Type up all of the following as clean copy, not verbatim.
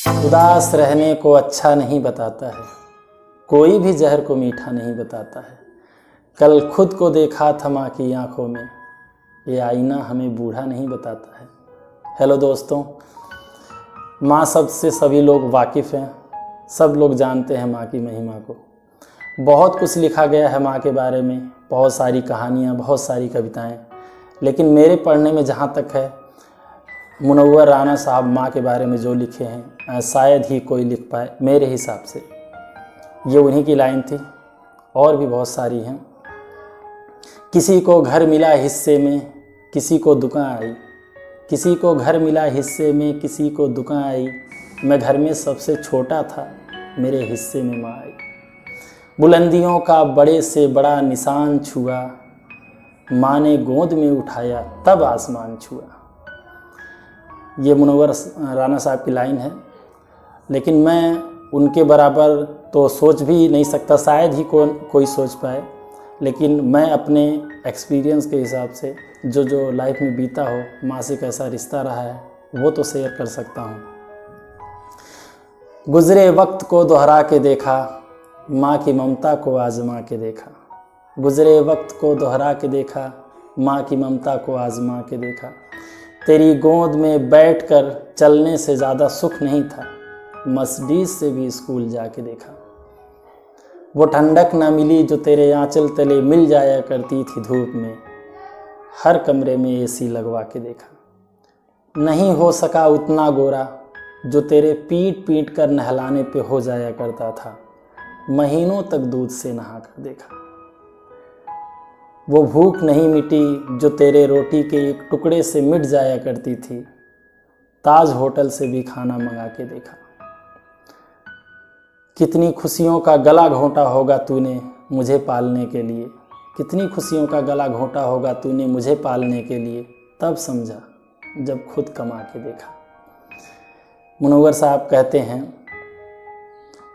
उदास रहने को अच्छा नहीं बताता है, कोई भी जहर को मीठा नहीं बताता है। कल खुद को देखा था माँ की आंखों में, ये आईना हमें बूढ़ा नहीं बताता है। हेलो दोस्तों, माँ शब्द से सभी लोग वाकिफ़ हैं, सब लोग जानते हैं माँ की महिमा को। बहुत कुछ लिखा गया है माँ के बारे में, बहुत सारी कहानियाँ, बहुत सारी कविताएं, लेकिन मेरे पढ़ने में जहाँ तक है, मुनव्वर राना साहब माँ के बारे में जो लिखे हैं शायद ही कोई लिख पाए मेरे हिसाब से। ये उन्हीं की लाइन थी, और भी बहुत सारी हैं। किसी को घर मिला हिस्से में, किसी को दुकान आई, किसी को घर मिला हिस्से में, किसी को दुकान आई। मैं घर में सबसे छोटा था, मेरे हिस्से में माँ आई। बुलंदियों का बड़े से बड़ा निशान छुआ, माँ ने गोद में उठाया तब आसमान छुआ। ये मुनव्वर राना साहब की लाइन है, लेकिन मैं उनके बराबर तो सोच भी नहीं सकता, शायद ही कोई सोच पाए। लेकिन मैं अपने एक्सपीरियंस के हिसाब से जो लाइफ में बीता हो, माँ से कैसा रिश्ता रहा है, वो तो शेयर कर सकता हूँ। गुज़रे वक्त को दोहरा के देखा, माँ की ममता को आजमा के देखा। गुज़रे वक्त को दोहरा के देखा, माँ की ममता को आजमा के देखा। तेरी गोद में बैठकर चलने से ज़्यादा सुख नहीं था, मर्सिडीज से भी स्कूल जाके देखा। वो ठंडक ना मिली जो तेरे आंचल तले मिल जाया करती थी धूप में, हर कमरे में एसी लगवा के देखा। नहीं हो सका उतना गोरा जो तेरे पीट पीट कर नहलाने पे हो जाया करता था, महीनों तक दूध से नहा कर देखा। वो भूख नहीं मिटी जो तेरे रोटी के एक टुकड़े से मिट जाया करती थी, ताज होटल से भी खाना मंगा के देखा। कितनी खुशियों का गला घोंटा होगा तूने मुझे पालने के लिए, कितनी खुशियों का गला घोंटा होगा तूने मुझे पालने के लिए, तब समझा जब खुद कमा के देखा। मुनव्वर साहब कहते हैं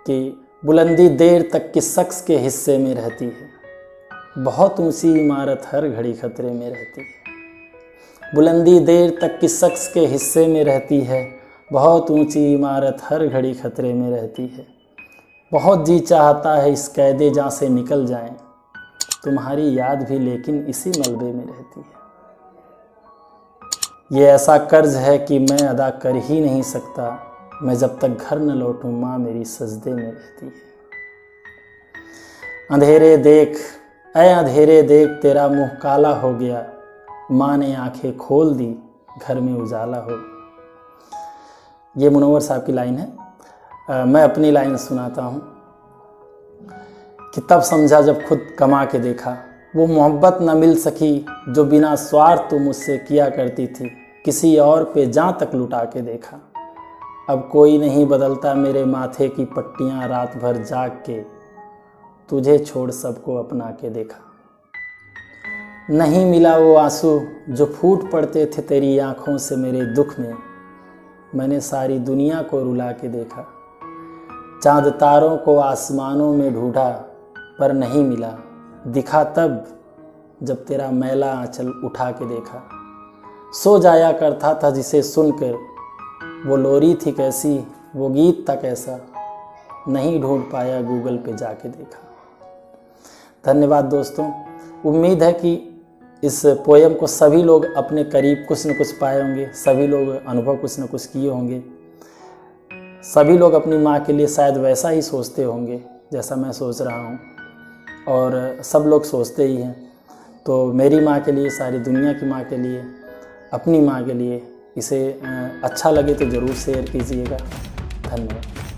कि बुलंदी देर तक किस शख्स के हिस्से में रहती है, बहुत ऊंची इमारत हर घड़ी खतरे में रहती है। बुलंदी देर तक किस शख्स के हिस्से में रहती है, बहुत ऊंची इमारत हर घड़ी खतरे में रहती है। बहुत जी चाहता है इस कैदे जां से निकल जाएं, तुम्हारी याद भी लेकिन इसी मलबे में रहती है। ये ऐसा कर्ज है कि मैं अदा कर ही नहीं सकता, मैं जब तक घर न लौटूं माँ मेरी सजदे में रहती है। अंधेरे देख ऐ अंधेरे देख तेरा मुंह काला हो गया, माँ ने आंखें खोल दी घर में उजाला हो। ये मुनव्वर साहब की लाइन है। मैं अपनी लाइन सुनाता हूँ कि तब समझा जब खुद कमा के देखा। वो मोहब्बत न मिल सकी जो बिना स्वार्थ तू मुझसे किया करती थी, किसी और पे जान तक लुटा के देखा। अब कोई नहीं बदलता मेरे माथे की पट्टियाँ, रात भर जाग के तुझे छोड़ सबको अपना के देखा। नहीं मिला वो आंसू जो फूट पड़ते थे तेरी आंखों से मेरे दुख में, मैंने सारी दुनिया को रुला के देखा। चांद तारों को आसमानों में ढूंढा पर नहीं मिला, दिखा तब जब तेरा मैला आंचल उठा के देखा। सो जाया करता था जिसे सुनकर, वो लोरी थी कैसी, वो गीत था कैसा, नहीं ढूंढ पाया गूगल पे जाके देखा। धन्यवाद दोस्तों। उम्मीद है कि इस पोएम को सभी लोग अपने करीब कुछ न कुछ पाए होंगे, सभी लोग अनुभव कुछ न कुछ किए होंगे, सभी लोग अपनी माँ के लिए शायद वैसा ही सोचते होंगे जैसा मैं सोच रहा हूँ, और सब लोग सोचते ही हैं। तो मेरी माँ के लिए, सारी दुनिया की माँ के लिए, अपनी माँ के लिए इसे अच्छा लगे तो ज़रूर शेयर कीजिएगा। धन्यवाद।